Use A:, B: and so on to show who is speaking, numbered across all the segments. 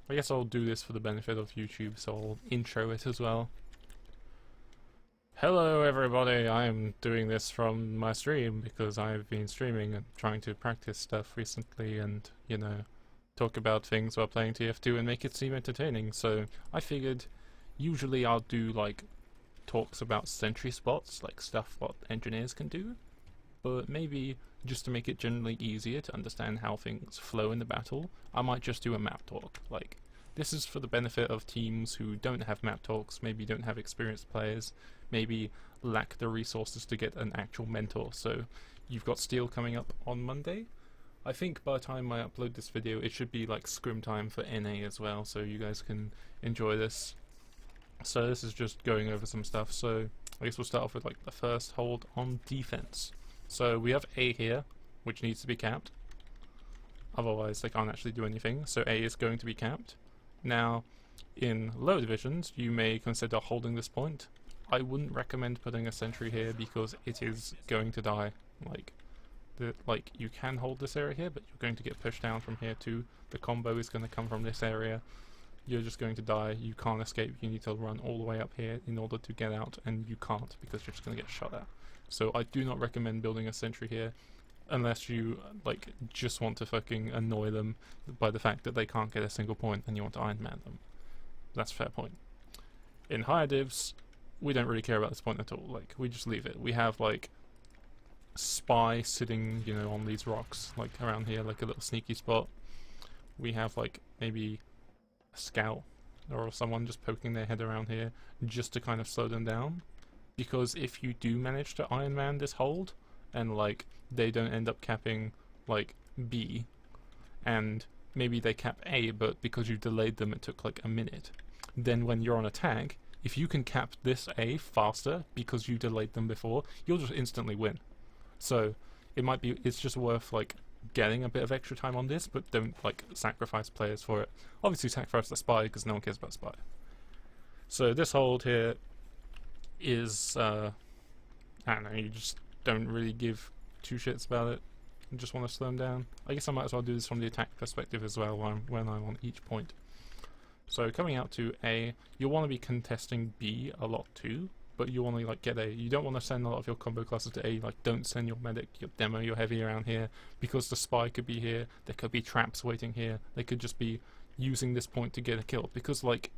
A: I guess I'll do this for the benefit of YouTube, so I'll intro it as well. Hello everybody, I'm doing this from my stream because I've been streaming and trying to practice stuff recently and, you know, talk about things while playing TF2 and make it seem entertaining. So I figured usually I'll do like talks about sentry spots, like stuff what engineers can do, but maybe just to make it generally easier to understand how things flow in the battle, I might just do a map talk. Like, this is for the benefit of teams who don't have map talks, maybe don't have experienced players, maybe lack the resources to get an actual mentor. So you've got Steel coming up on Monday. I think by the time I upload this video it should be like scrim time for NA as well, so you guys can enjoy this. So this is just going over some stuff, so I guess we'll start off with like the first hold on defense. So we have A here, which needs to be capped, otherwise they can't actually do anything, so A is going to be capped. Now in lower divisions you may consider holding this point. I wouldn't recommend putting a sentry here because it is going to die. Like you can hold this area here, but you're going to get pushed down from here too. The combo is going to come from this area. You're just going to die. You can't escape. You need to run all the way up here in order to get out, and you can't because you're just going to get shot at. So I do not recommend building a sentry here unless you like just want to fucking annoy them by the fact that they can't get a single point and you want to Iron Man them. That's a fair point. In higher divs, we don't really care about this point at all. Like, we just leave it. We have like spy sitting, you know, on these rocks, like around here, like a little sneaky spot. We have like maybe a scout or someone just poking their head around here just to kind of slow them down. Because if you do manage to Iron Man this hold and like they don't end up capping like B, and maybe they cap A, but because you delayed them it took like a minute, then when you're on attack, if you can cap this A faster because you delayed them before, you'll just instantly win. So it's just worth like getting a bit of extra time on this, but don't like sacrifice players for it. Obviously sacrifice the spy because no one cares about spy. So this hold here is I don't know, you just don't really give two shits about it. You just want to slow them down. I guess I might as well do this from the attack perspective as well when I'm on each point. So coming out to A, you'll want to be contesting B a lot too, but you want to like get A. You don't want to send a lot of your combo classes to A. Like, don't send your medic, your demo, your heavy around here, because the spy could be here. There could be traps waiting here. They could just be using this point to get a kill, because like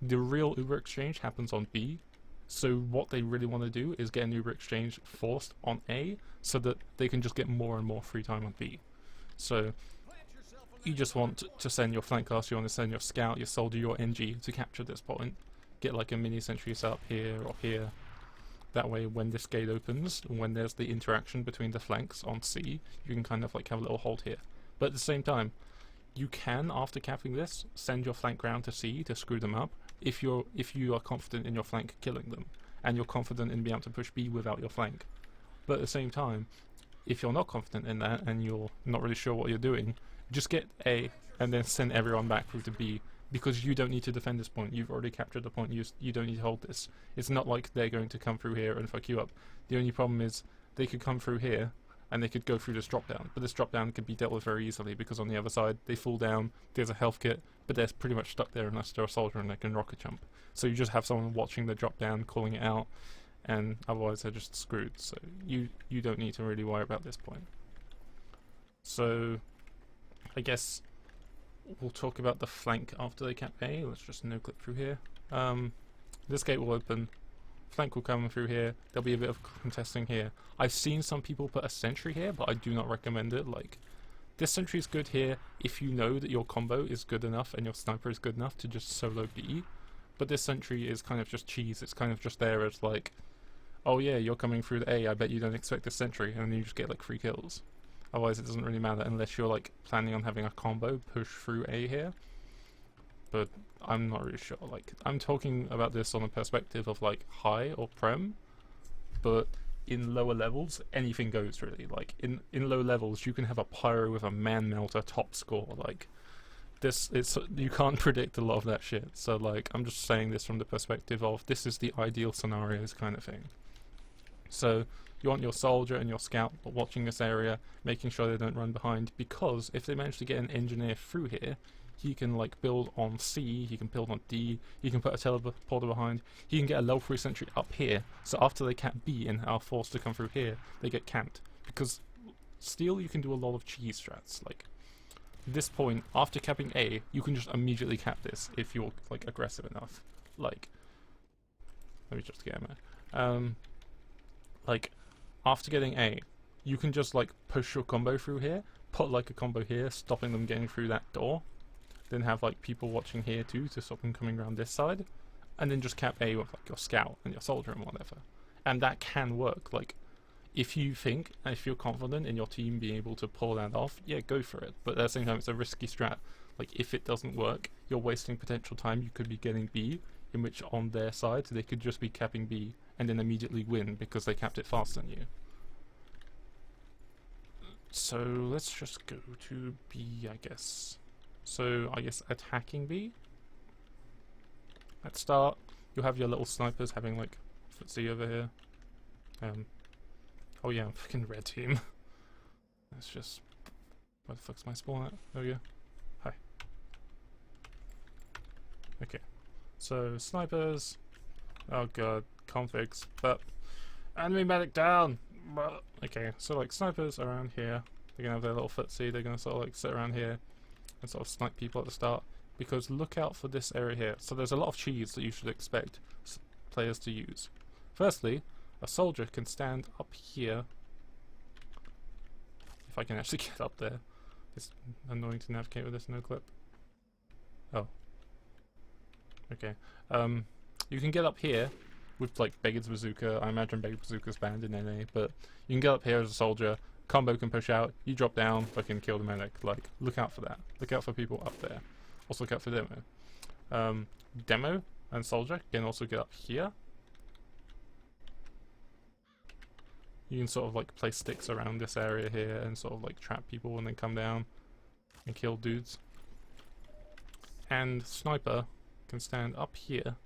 A: the real Uber exchange happens on B. So what they really want to do is get an Uber exchange forced on A so that they can just get more and more free time on B. So you just want to send your flank class, you want to send your scout, your soldier, your NG to capture this point. Get like a mini sentry set up here or here. That way when this gate opens, when there's the interaction between the flanks on C, you can kind of like have a little hold here. But at the same time, you can, after capping this, send your flank round to C to screw them up if you are confident in your flank killing them, and you're confident in being able to push B without your flank. But at the same time, if you're not confident in that and you're not really sure what you're doing, just get A and then send everyone back through to B, because you don't need to defend this point. You've already captured the point. You don't need to hold this. It's not like they're going to come through here and fuck you up. The only problem is they could come through here and they could go through this drop down, but this drop down could be dealt with very easily because on the other side they fall down, there's a health kit, but they're pretty much stuck there unless they're a soldier and they can rocket jump. So you just have someone watching the drop down, calling it out, and otherwise they're just screwed. So you don't need to really worry about this point. So I guess we'll talk about the flank after they cap A. Let's just no clip through here. This gate will open. Flank will come through here. There'll be a bit of contesting here. I've seen some people put a sentry here, but I do not recommend it. Like, this sentry is good here if you know that your combo is good enough and your sniper is good enough to just solo B. But this sentry is kind of just cheese. It's kind of just there as like, oh yeah, you're coming through the A, I bet you don't expect this sentry, and then you just get like 3 kills. Otherwise it doesn't really matter unless you're like planning on having a combo push through A here. But I'm not really sure. Like, I'm talking about this on a perspective of like high or prem, but in lower levels anything goes really. Like in low levels you can have a Pyro with a man melter top score. Like this, you can't predict a lot of that shit. So like, I'm just saying this from the perspective of this is the ideal scenarios kind of thing. So you want your soldier and your scout watching this area, making sure they don't run behind, because if they manage to get an engineer through here, he can like build on C, he can build on D, he can put a teleporter behind, he can get a level 3 sentry up here, so after they cap B and are forced to come through here, they get camped. Because Steel, you can do a lot of cheese strats. Like, at this point, after capping A, you can just immediately cap this if you're like aggressive enough. Like, let me just get him. Like, after getting A, you can just like push your combo through here, put like a combo here, stopping them getting through that door, then have like people watching here too to stop them coming around this side, and then just cap A with like your scout and your soldier and whatever. And that can work. Like, if you think and if you're confident in your team being able to pull that off, yeah, go for it. But at the same time, it's a risky strat. Like, if it doesn't work, you're wasting potential time. You could be getting B, in which on their side they could just be capping B and then immediately win because they capped it faster than you. So let's just go to B, I guess. So I guess attacking B. At start, you'll have your little snipers having like footsie over here. Oh yeah, I'm fucking red team. Let's just... Where the fuck's my spawn at? There we go. Hi. Okay. So, snipers. Oh god, configs. But... Enemy medic down! Okay, so like snipers around here. They're gonna have their little footsie, they're gonna sort of like sit around here and sort of snipe people at the start. Because look out for this area here. So there's a lot of cheese that you should expect players to use. Firstly, a soldier can stand up here. If I can actually get up there. It's annoying to navigate with this no clip. Oh. Okay. You can get up here with like Beggar's Bazooka. I imagine Beggar's Bazooka's banned in NA, but you can get up here as a soldier. Combo can push out. You drop down, fucking kill the medic. Like, look out for that. Look out for people up there. Also look out for Demo. Demo and soldier can also get up here. You can sort of like place sticks around this area here and sort of like trap people and then come down and kill dudes. And sniper can stand up here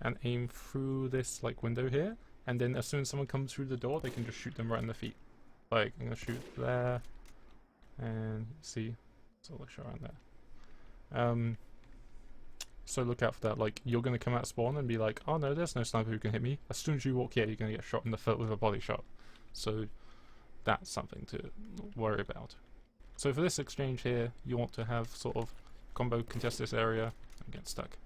A: and aim through this like window here, and then as soon as someone comes through the door, they can just shoot them right in the feet. Like, I'm gonna shoot there, and see, so let's show around there. So look out for that. Like, you're gonna come out of spawn and be like, oh no, there's no sniper who can hit me. As soon as you walk here, you're gonna get shot in the foot with a body shot. So that's something to worry about. So for this exchange here, you want to have sort of combo contest this area and get stuck.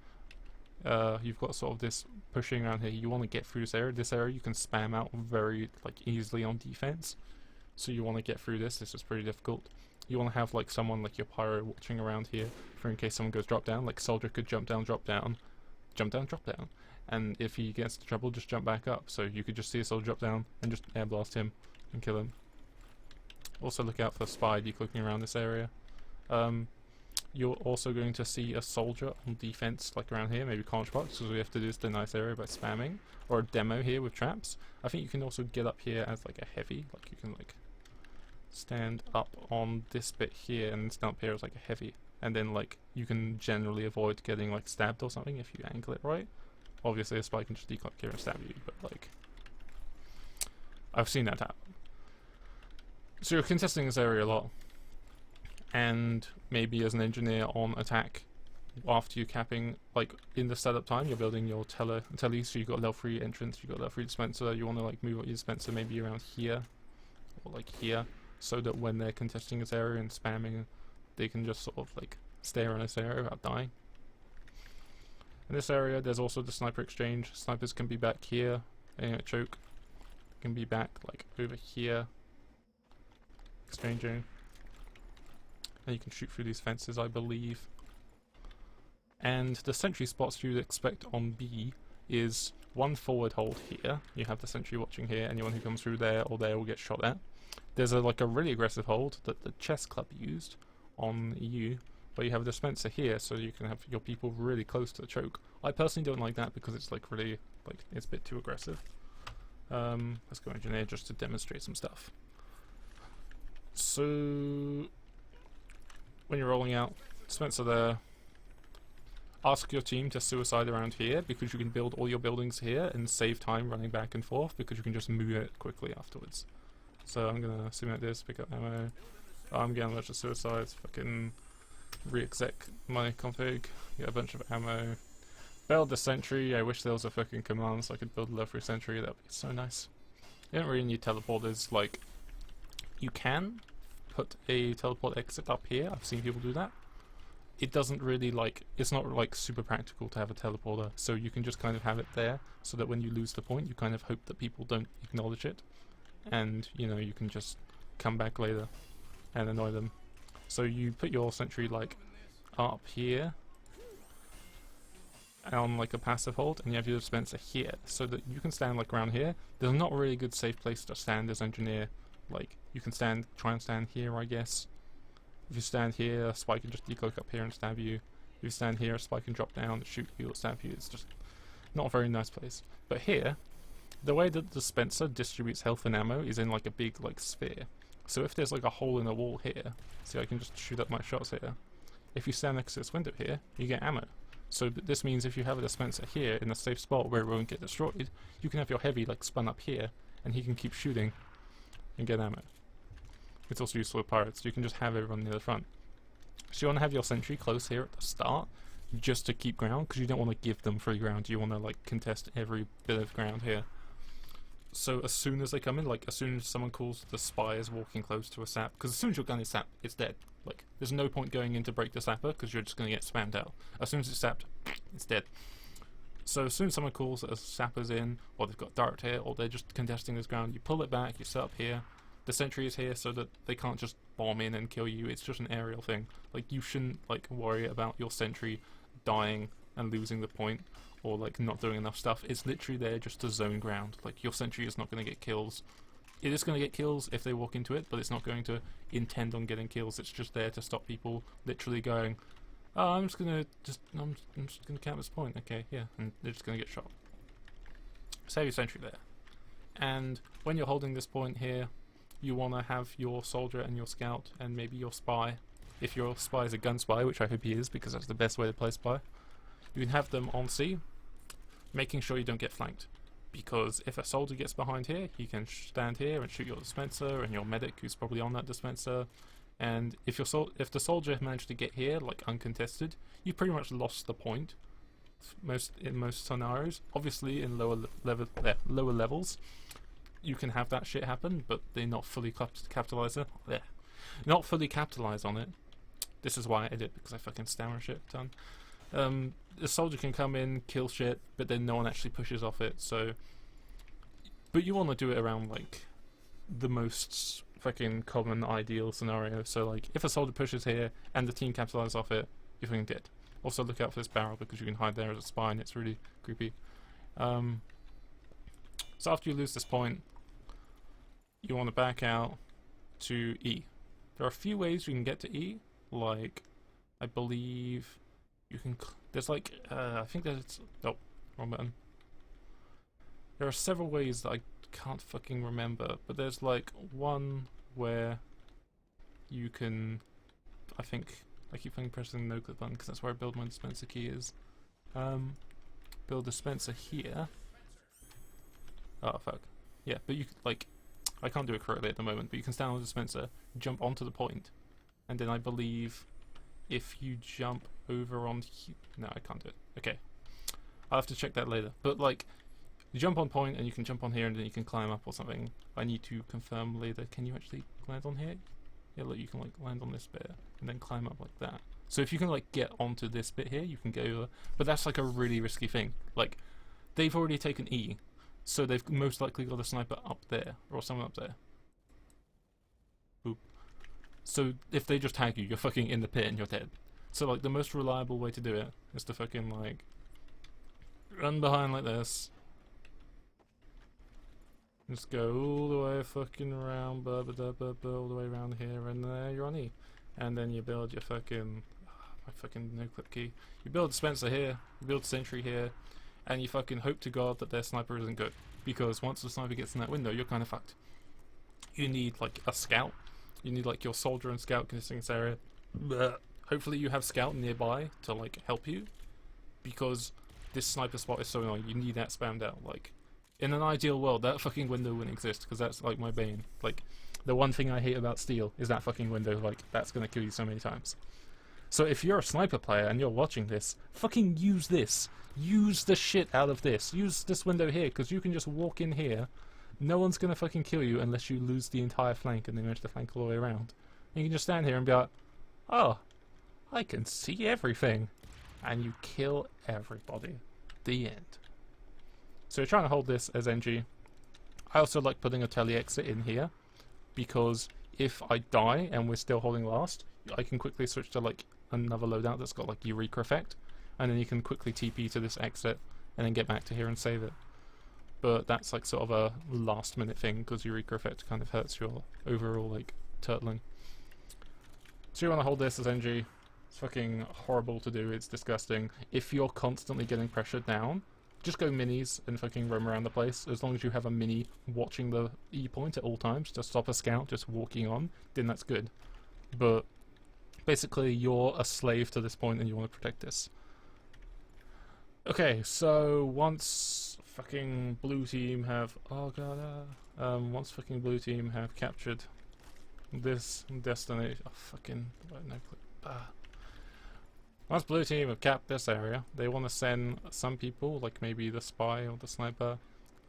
A: You've got sort of this pushing around here. You want to get through this area. This area you can spam out very like easily on defense. So you want to get through this. This is pretty difficult. You want to have like someone like your Pyro watching around here for in case someone goes drop down. Like soldier could jump down, drop down, jump down, drop down, and if he gets into trouble, just jump back up. So you could just see a soldier drop down and just air blast him and kill him. Also look out for spy decloaking around this area. You're also going to see a soldier on defense, like around here, maybe Conch Box, because we have to do this to nice area by spamming, or a demo here with traps. I think you can also get up here as like a heavy, like you can like stand up on this bit here and stand up here as like a heavy, and then like you can generally avoid getting like stabbed or something if you angle it right. Obviously a spy can just decloak here and stab you, but like I've seen that happen. So you're contesting this area a lot. And maybe as an engineer on attack, after you're capping, like in the setup time, you're building your telly, so you've got level 3 entrance, you've got level 3 dispenser, you want to like move your dispenser maybe around here, or like here, so that when they're contesting this area and spamming, they can just sort of like stay around this area without dying. In this area, there's also the sniper exchange. Snipers can be back here, aiming at choke, can be back like over here, exchanging. And you can shoot through these fences, I believe. And the sentry spots you'd expect on B is one forward hold here. You have the sentry watching here. Anyone who comes through there or there will get shot at. There's a really aggressive hold that the chess club used on EU, where you have a dispenser here, so you can have your people really close to the choke. I personally don't like that because it's like really it's a bit too aggressive. Let's go engineer just to demonstrate some stuff. So when you're rolling out, dispenser there, ask your team to suicide around here because you can build all your buildings here and save time running back and forth because you can just move it quickly afterwards. So I'm gonna simulate this, pick up ammo. I'm getting a bunch of suicides, fucking re-exec my config, get a bunch of ammo, build the sentry. I wish there was a fucking command so I could build a level 3 sentry, that'd be so nice. You don't really need teleporters, like, you can put a teleport exit up here, I've seen people do that. It doesn't really, like, it's not like super practical to have a teleporter, so you can just kind of have it there so that when you lose the point you kind of hope that people don't acknowledge it, and you know, you can just come back later and annoy them. So you put your sentry like up here on like a passive hold, and you have your dispenser here so that you can stand like around here. There's not a really good safe place to stand as engineer. Like, you can try and stand here, I guess. If you stand here, a spy can just decloak up here and stab you. If you stand here, a spy can drop down, shoot you, or stab you. It's just not a very nice place. But here, the way that the dispenser distributes health and ammo is in like a big like sphere. So if there's like a hole in the wall here, see, I can just shoot up my shots here. If you stand next to this window here, you get ammo. So this means if you have a dispenser here in a safe spot where it won't get destroyed, you can have your heavy like spun up here, and he can keep shooting and get ammo. It's also useful with pirates. You can just have everyone near the front. So you want to have your sentry close here at the start, just to keep ground, because you don't want to give them free ground. You want to like contest every bit of ground here. So as soon as they come in, like as soon as someone calls the spy is walking close to a sap, because as soon as your gun is sapped, it's dead. Like, there's no point going in to break the sapper, because you're just going to get spammed out. As soon as it's sapped, it's dead. So as soon as someone calls that a sapper's in, or they've got dart here, or they're just contesting this ground, you pull it back, you set up here. The sentry is here so that they can't just bomb in and kill you. It's just an aerial thing. Like, you shouldn't like worry about your sentry dying and losing the point, or like not doing enough stuff. It's literally there just to zone ground. Like, your sentry is not going to get kills. It is going to get kills if they walk into it, but it's not going to intend on getting kills. It's just there to stop people literally going, oh, I'm just gonna camp this point. Okay, yeah, and they're just gonna get shot. Save your sentry there. And when you're holding this point here, you want to have your soldier and your scout and maybe your spy. If your spy is a gun spy, which I hope he is, because that's the best way to play spy, you can have them on C, making sure you don't get flanked. Because if a soldier gets behind here, he can stand here and shoot your dispenser and your medic, who's probably on that dispenser. And if the soldier managed to get here, like uncontested, you pretty much lost the point. In most scenarios, obviously in lower levels, you can have that shit happen, but they're not fully capitalize on it. This is why I edit, because I fucking stammer shit a ton. The soldier can come in, kill shit, but then no one actually pushes off it. So, but you want to do it around like the most fucking common ideal scenario. So like, if a soldier pushes here and the team capitalizes off it, you're fucking dead. Also look out for this barrel, because you can hide there as a spy and it's really creepy. So after you lose this point, you want to back out to E. There are a few ways you can get to E, like, I believe you can, there's like, I think there's, oh, wrong button. There are several ways that I can't fucking remember, but there's like one where you can, I keep fucking pressing the no click button because that's where I build my dispenser key is. Build dispenser here. Oh fuck. Yeah, but you like, I can't do it correctly at the moment, but you can stand on the dispenser, jump onto the point, and then I believe if you jump over on no, I can't do it. Okay, I'll have to check that later. But like, you jump on point and you can jump on here and then you can climb up or something. I need to confirm later. Can you actually land on here? Yeah, look, you can like land on this bit and then climb up like that. So if you can like get onto this bit here, you can go over. But that's like a really risky thing. Like, they've already taken E, so they've most likely got a sniper up there or someone up there. Boop. So if they just tag you, you're fucking in the pit and you're dead. So like, the most reliable way to do it is to fucking like run behind like this. Just go all the way fucking around, all the way around here, and there you're on E. And then you build your fucking, my fucking no clip key. You build a dispenser here, you build a sentry here, and you fucking hope to God that their sniper isn't good. Because once the sniper gets in that window, you're kind of fucked. You need like a scout. You need like your soldier and scout contesting this area. Hopefully you have scout nearby to like help you. Because this sniper spot is so annoying, you need that spammed out. Like, in an ideal world, that fucking window wouldn't exist, because that's like my bane. Like, the one thing I hate about steel is that fucking window. Like, that's gonna kill you so many times. So if you're a sniper player and you're watching this, fucking use this. Use the shit out of this. Use this window here, because you can just walk in here. No one's gonna fucking kill you unless you lose the entire flank and they manage to flank all the way around. And you can just stand here and be like, oh, I can see everything. And you kill everybody. The end. So you're trying to hold this as NG. I also like putting a tele exit in here, because if I die and we're still holding last, I can quickly switch to like another loadout that's got like Eureka effect, and then you can quickly TP to this exit and then get back to here and save it. But that's like sort of a last minute thing, because Eureka effect kind of hurts your overall like turtling. So you want to hold this as NG. It's fucking horrible to do, it's disgusting. If you're constantly getting pressured down, just go minis and fucking roam around the place. As long as you have a mini watching the E point at all times to stop a scout just walking on, then that's good. But basically you're a slave to this point and you want to protect this. Okay, so once fucking blue team have once fucking blue team have captured this destination, once blue team have capped this area, they want to send some people, like maybe the spy or the sniper,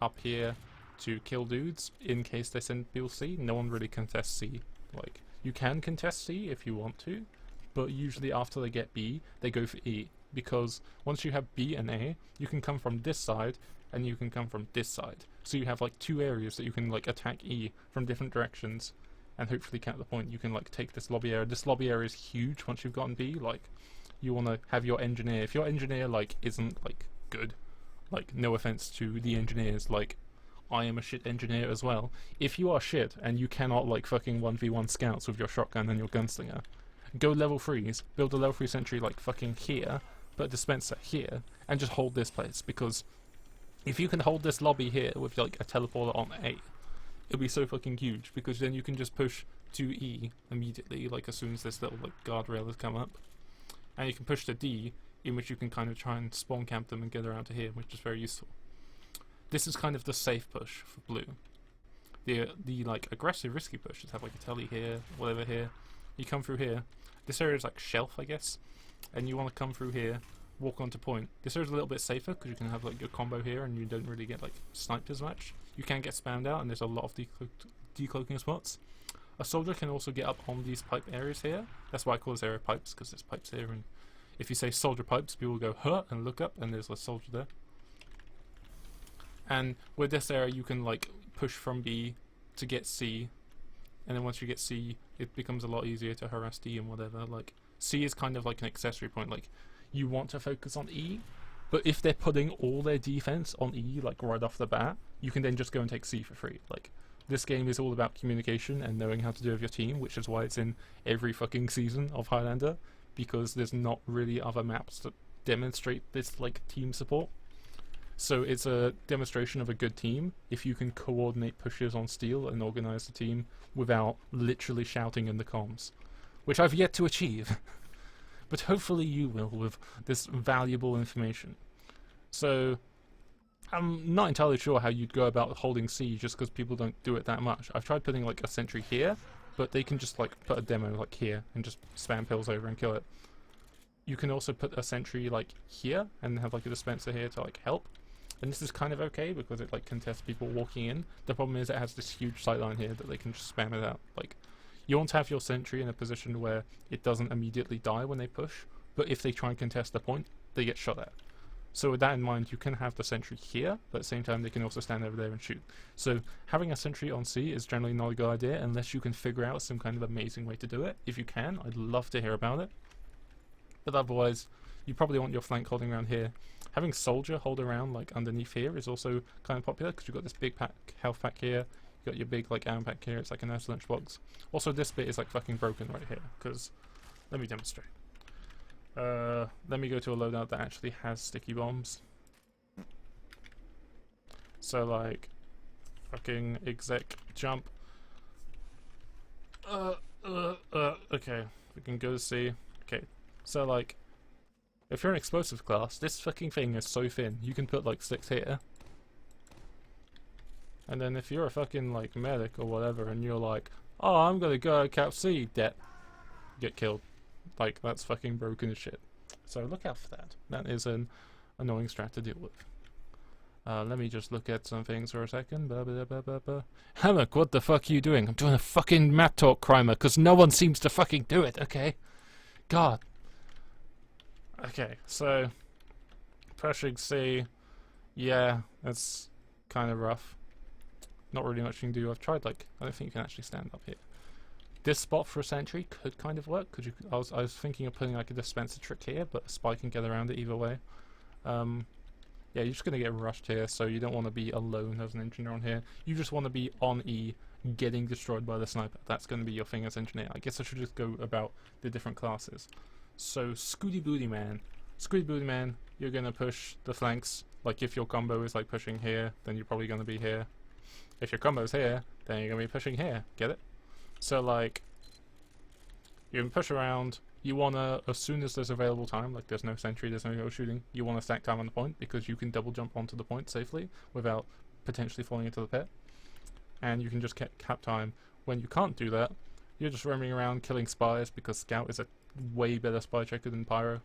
A: up here to kill dudes in case they send people C. No one really contests C. Like, you can contest C if you want to, but usually after they get B, they go for E. Because once you have B and A, you can come from this side and you can come from this side. So you have like two areas that you can like attack E from different directions and hopefully cap the point. You can like take this lobby area. This lobby area is huge once you've gotten B. Like, you want to have your engineer. If your engineer like isn't like good, like no offense to the engineers, like I am a shit engineer as well. If you are shit and you cannot like fucking 1v1 scouts with your shotgun and your gunslinger, go level 3s, build a level 3 sentry like fucking here, put a dispenser here, and just hold this place. Because if you can hold this lobby here with like a teleporter on A, it'll be so fucking huge, because then you can just push to E immediately, like as soon as this little like guardrail has come up. And you can push to D, in which you can kind of try and spawn camp them and get around to here, which is very useful. This is kind of the safe push for blue. The like aggressive risky push is have like a telly here, whatever here. You come through here. This area is like shelf, I guess, and you want to come through here, walk onto point. This area is a little bit safer because you can have like your combo here and you don't really get like sniped as much. You can get spammed out and there's a lot of decloaking spots. A soldier can also get up on these pipe areas here. That's why I call this area pipes, because there's pipes here, and if you say soldier pipes, people will go huh and look up and there's a soldier there. And with this area you can like push from B to get C, and then once you get C it becomes a lot easier to harass D and whatever. Like C is kind of like an accessory point. Like, you want to focus on E, but if they're putting all their defense on E like right off the bat, you can then just go and take C for free. Like, this game is all about communication and knowing how to do with your team, which is why it's in every fucking season of Highlander, because there's not really other maps that demonstrate this like team support. So it's a demonstration of a good team if you can coordinate pushes on steel and organize the team without literally shouting in the comms, which I've yet to achieve. But hopefully you will with this valuable information. So I'm not entirely sure how you'd go about holding C, just because people don't do it that much. I've tried putting like a sentry here, but they can just like put a demo like here and just spam pills over and kill it. You can also put a sentry like here and have like a dispenser here to like help. And this is kind of okay because it like contests people walking in. The problem is it has this huge sightline here that they can just spam it out. Like, you want to have your sentry in a position where it doesn't immediately die when they push, but if they try and contest the point, they get shot at. So with that in mind, you can have the sentry here, but at the same time they can also stand over there and shoot. So having a sentry on C is generally not a good idea unless you can figure out some kind of amazing way to do it. If you can, I'd love to hear about it. But otherwise, you probably want your flank holding around here. Having soldier hold around like underneath here is also kind of popular because you've got this big pack, health pack here. You got your big like ammo pack here. It's like a nice lunchbox. Also, this bit is like fucking broken right here because let me demonstrate. Let me go to a loadout that actually has sticky bombs. So like, fucking exec jump. Okay, we can go to C. Okay, so like, if you're an explosive class, this fucking thing is so thin. You can put like sticks here. And then if you're a fucking like medic or whatever and you're like, oh, I'm gonna go cap C, dead. Get killed. Like, that's fucking broken as shit. So look out for that. That is an annoying strat to deal with. Let me just look at some things for a second. Hammock, what the fuck are you doing? I'm doing a fucking map talk crimer, because no one seems to fucking do it, okay? God. Okay, so pushing C, yeah, that's kind of rough. Not really much you can do. I've tried, like, I don't think you can actually stand up here. This spot for a sentry could kind of work. I was thinking of putting like a dispenser trick here, but a spy can get around it either way. Yeah, you're just gonna get rushed here, so you don't want to be alone as an engineer on here. You just want to be on E, getting destroyed by the sniper. That's going to be your thing as engineer. I guess I should just go about the different classes. So Scooty Booty Man. Scooty Booty Man, you're gonna push the flanks. Like if your combo is like pushing here, then you're probably gonna be here. If your combo's here, then you're gonna be pushing here. Get it? So like, you can push around. You wanna, as soon as there's available time, like there's no sentry, there's no go shooting, you wanna stack time on the point because you can double jump onto the point safely without potentially falling into the pit. And you can just cap time. When you can't do that, you're just roaming around killing spies because Scout is a way better spy checker than Pyro.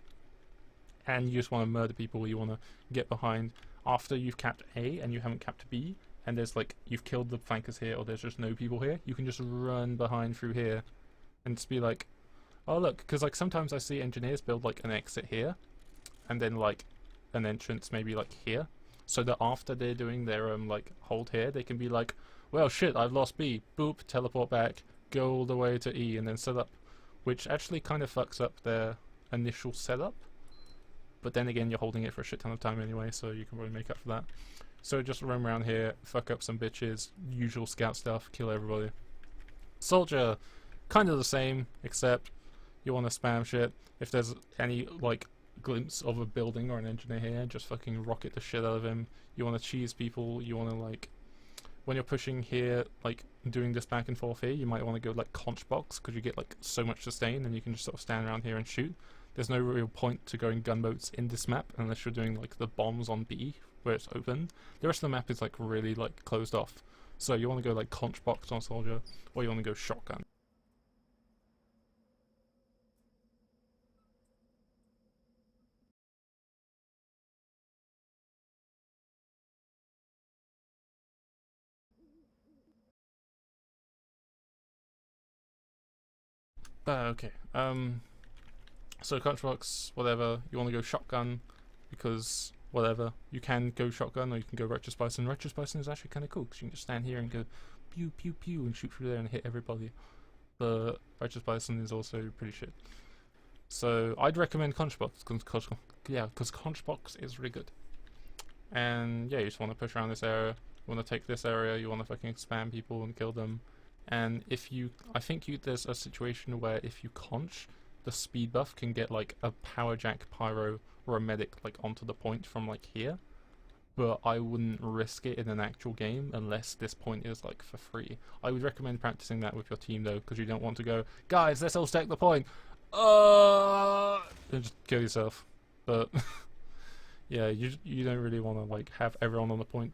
A: And you just wanna murder people. You wanna get behind after you've capped A and you haven't capped B. And there's like, you've killed the flankers here, or there's just no people here, you can just run behind through here and just be like, oh look, because like sometimes I see engineers build like an exit here and then like an entrance maybe like here, so that after they're doing their like hold here, they can be like, well shit, I've lost B, boop, teleport back, go all the way to E and then set up, which actually kind of fucks up their initial setup, but then again you're holding it for a shit ton of time anyway, so you can probably make up for that. So just roam around here, fuck up some bitches, usual Scout stuff, kill everybody. Soldier, kind of the same, except you want to spam shit. If there's any like glimpse of a building or an engineer here, just fucking rocket the shit out of him. You want to cheese people, you want to like, when you're pushing here, like doing this back and forth here, you might want to go like conch box, because you get like so much sustain and you can just sort of stand around here and shoot. There's no real point to going gunboats in this map unless you're doing like the bombs on B where it's open. The rest of the map is like really like closed off. So you want to go like conch box on soldier, or you want to go shotgun. Okay. So conch box, whatever. You want to go shotgun because whatever. You can go shotgun or you can go Righteous Bison. Righteous Bison is actually kind of cool because you can just stand here and go pew pew pew and shoot through there and hit everybody. But Righteous Bison is also pretty shit. So I'd recommend conch box because conch box is really good. And yeah, you just want to push around this area. You want to take this area. You want to fucking spam people and kill them. And if you, I think there's a situation where if you conch, the speed buff can get like a power jack Pyro or a medic like onto the point from like here, but I wouldn't risk it in an actual game unless this point is like for free. I would recommend practicing that with your team though, because you don't want to go, guys, let's all stack the point, and just kill yourself. But yeah, you don't really want to like have everyone on the point,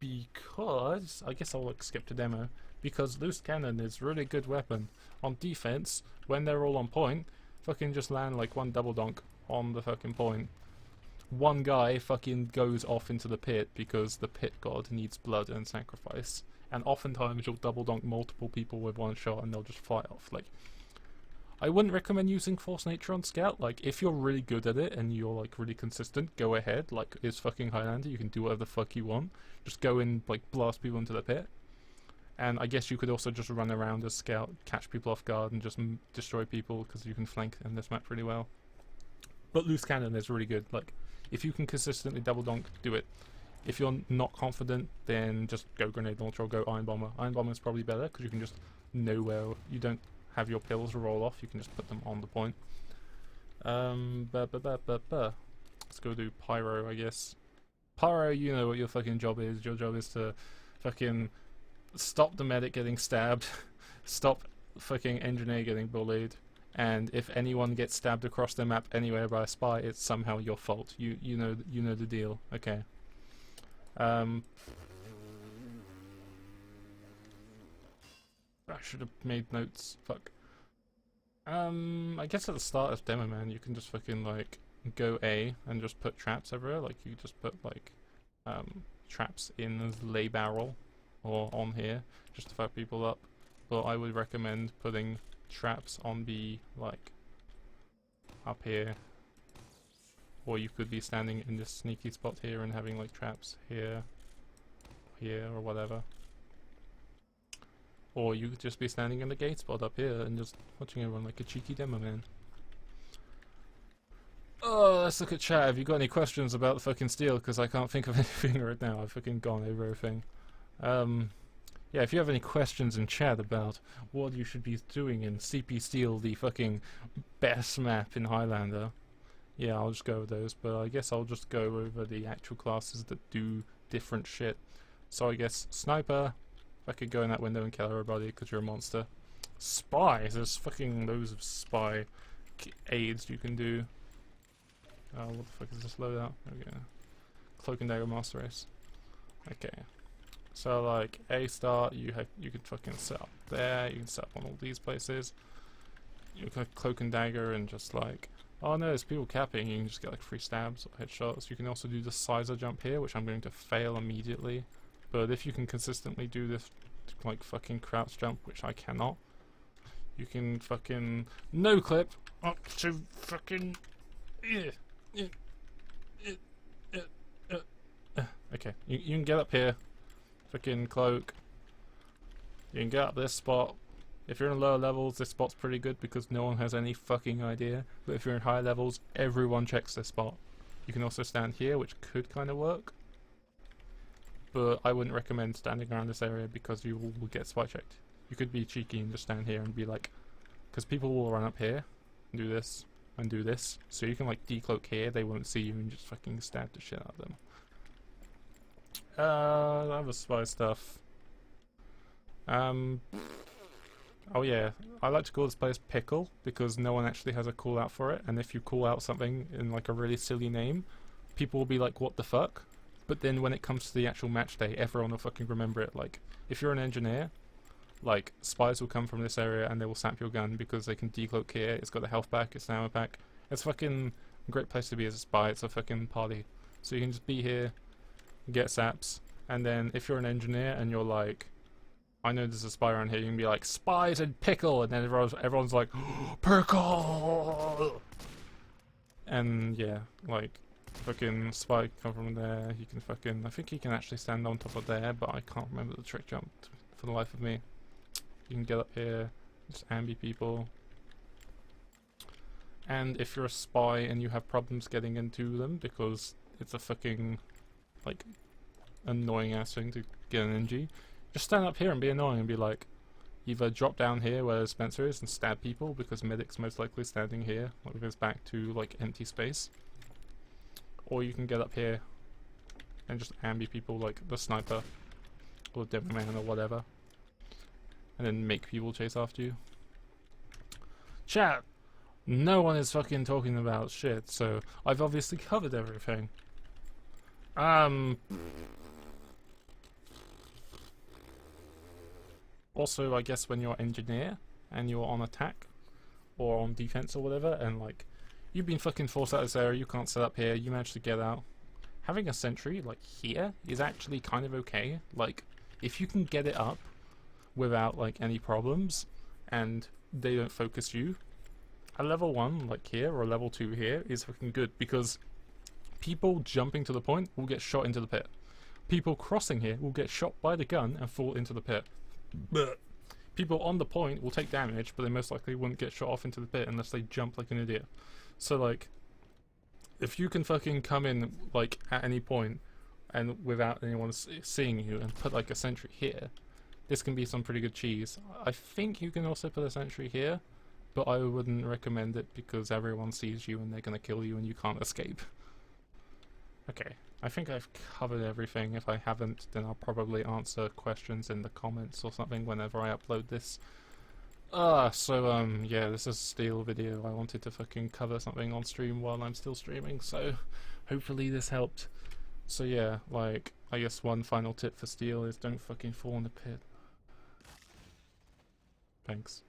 A: because I guess I'll like skip to demo. Because loose cannon is a really good weapon on defense. When they're all on point, fucking just land like one double donk on the fucking point. One guy fucking goes off into the pit because the pit god needs blood and sacrifice. And oftentimes you'll double donk multiple people with one shot and they'll just fly off. Like, I wouldn't recommend using Force Nature on Scout. Like, if you're really good at it and you're like really consistent, go ahead. Like, it's fucking Highlander, you can do whatever the fuck you want. Just go and like blast people into the pit. And I guess you could also just run around as Scout, catch people off guard, and just destroy people, because you can flank in this map really well. But loose cannon is really good. Like, if you can consistently double donk, do it. If you're not confident, then just go grenade launcher or go iron bomber. Iron bomber is probably better, because you can just know where you don't have your pills roll off. You can just put them on the point. Let's go do Pyro, I guess. Pyro, you know what your fucking job is. Your job is to fucking stop the medic getting stabbed, stop fucking engineer getting bullied, and if anyone gets stabbed across the map anywhere by a spy, it's somehow your fault. You know the deal. Okay. I should have made notes. Fuck. I guess at the start of Demo Man, you can just fucking like go A and just put traps everywhere. Like you just put like traps in the lay barrel or on here just to fuck people up. But I would recommend putting traps on B like up here, or you could be standing in this sneaky spot here and having like traps here, here, or whatever. Or you could just be standing in the gate spot up here and just watching everyone like a cheeky demo man. Oh, let's look at chat. Have you got any questions about the fucking steel? Because I can't think of anything right now. I've fucking gone over everything. Yeah, if you have any questions in chat about what you should be doing in CP Steel, the fucking best map in Highlander, yeah, I'll just go over those. But I guess I'll just go over the actual classes that do different shit. So I guess Sniper, I could go in that window and kill everybody because you're a monster. Spy, there's fucking loads of spy aids you can do. Oh, what the fuck is this loadout? Okay. Cloak and Dagger Master Race. Okay. So like A start, you could fucking set up there, you can set up on all these places. You can Cloak and Dagger and just like, oh no, there's people capping, you can just get like free stabs or headshots. You can also do the Sizer jump here, which I'm going to fail immediately. But if you can consistently do this like fucking crouch jump, which I cannot, you can fucking no clip up to fucking okay, you can get up here, fucking cloak. You can get up this spot. If you're in lower levels, this spot's pretty good because no one has any fucking idea. But if you're in higher levels, everyone checks this spot. You can also stand here, which could kind of work. But I wouldn't recommend standing around this area because you will get spy checked. You could be cheeky and just stand here and be like, because people will run up here, and do this, and do this. So you can like decloak here, they won't see you and just fucking stab the shit out of them. Other spy stuff. Oh yeah, I like to call this place Pickle because no one actually has a call out for it, and if you call out something in like a really silly name, people will be like, what the fuck? But then when it comes to the actual match day, everyone will fucking remember it. Like, if you're an engineer, like, spies will come from this area and they will sap your gun because they can decloak here, it's got a health pack, it's an ammo pack. It's fucking a great place to be as a spy, it's a fucking party. So you can just be here, get saps, and then if you're an engineer and you're like, I know there's a spy around here, you can be like, spies and pickle, and then everyone's like, pickle! And yeah, like, fucking spy come from there, he can fucking, I think he can actually stand on top of there, but I can't remember the trick jump for the life of me. You can get up here, just ambi people. And if you're a spy and you have problems getting into them because it's a fucking, like, annoying ass thing to get an NG, just stand up here and be annoying and be like, either drop down here where Spencer is and stab people because Medic's most likely standing here, like with his back to like empty space. Or you can get up here and just ambi people like the sniper or the demo man or whatever. And then make people chase after you. Chat! No one is fucking talking about shit, so I've obviously covered everything. Also, I guess when you're engineer and you're on attack or on defense or whatever, and like you've been fucking forced out of this area, you can't set up here, you managed to get out. Having a sentry like here is actually kind of okay. Like if you can get it up without like any problems and they don't focus you, a level 1 like here or a level 2 here is fucking good because people jumping to the point will get shot into the pit. People crossing here will get shot by the gun and fall into the pit. But people on the point will take damage, but they most likely wouldn't get shot off into the pit unless they jump like an idiot. So like, if you can fucking come in like at any point and without anyone seeing you and put like a sentry here, this can be some pretty good cheese. I think you can also put a sentry here, but I wouldn't recommend it because everyone sees you and they're gonna kill you and you can't escape. Okay, I think I've covered everything. If I haven't, then I'll probably answer questions in the comments or something whenever I upload this. Yeah, this is a Steel video. I wanted to fucking cover something on stream while I'm still streaming, so hopefully this helped. So yeah, like, I guess one final tip for Steel is don't fucking fall in the pit. Thanks.